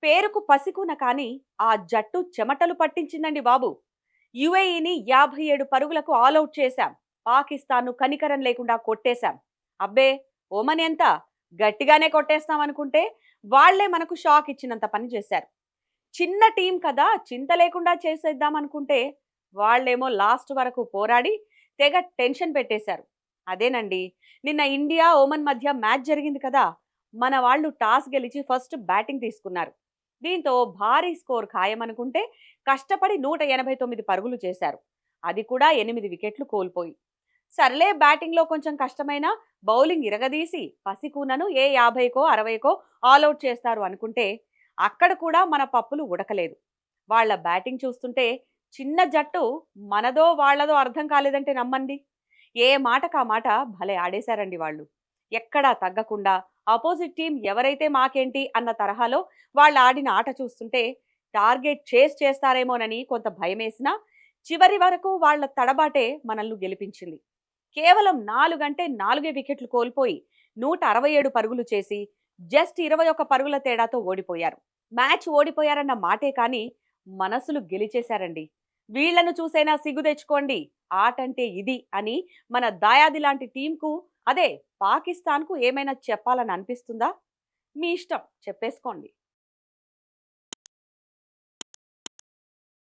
పేరుకు పసికూన కానీ ఆ జట్టు చెమటలు పట్టించిందండి బాబు. యుఏఈని 57 పరుగులకు ఆలౌట్ చేశాం. పాకిస్తాన్ను కనికరం లేకుండా కొట్టేశాం. అబ్బే, ఓమని ఎంత గట్టిగానే కొట్టేస్తాం అనుకుంటే వాళ్లే మనకు షాక్ ఇచ్చినంత పని చేశారు. చిన్న టీం కదా, చింత లేకుండా చేసేద్దాం అనుకుంటే వాళ్ళేమో లాస్ట్ వరకు పోరాడి తెగ టెన్షన్ పెట్టేశారు. అదేనండి, నిన్న ఇండియా ఓమన్ మధ్య మ్యాచ్ జరిగింది కదా. మన వాళ్ళు టాస్ గెలిచి ఫస్ట్ బ్యాటింగ్ తీసుకున్నారు. దీంతో భారీ స్కోర్ ఖాయమనుకుంటే కష్టపడి 189 పరుగులు చేశారు. అది కూడా 8 వికెట్లు కోల్పోయి. సర్లే, బ్యాటింగ్లో కొంచెం కష్టమైన బౌలింగ్ ఇరగదీసి పసికూనను ఏ 50కో 60కో ఆల్అవుట్ చేస్తారు అనుకుంటే అక్కడ కూడా మన పప్పులు ఉడకలేదు. వాళ్ళ బ్యాటింగ్ చూస్తుంటే చిన్న జట్టు మనదో వాళ్ళదో అర్థం కాలేదంటే నమ్మండి. ఏ మాటకా మాట భలే ఆడేశారండి వాళ్ళు. ఎక్కడా తగ్గకుండా ఆపోజిట్ టీం ఎవరైతే మాకేంటి అన్న తరహాలో వాళ్ళు ఆడిన ఆట చూస్తుంటే టార్గెట్ చేస్తారేమోనని కొంత భయమేసినా చివరి వరకు వాళ్ళ తడబాటే మనల్ని గెలిపించింది. కేవలం 4 వికెట్లు కోల్పోయి 167 పరుగులు చేసి జస్ట్ 21 పరుగుల తేడాతో ఓడిపోయారు. మ్యాచ్ ఓడిపోయారన్న మాటే కానీ మనసులు గెలిచేశారండి. వీళ్లను చూసైనా సిగ్గు తెచ్చుకోండి, ఆటంటే ఇది అని మన దాయాది లాంటి టీంకు, అదే పాకిస్తాన్కు ఏమైనా చెప్పాలని అనిపిస్తుందా? మీ ఇష్టం, చెప్పేసుకోండి.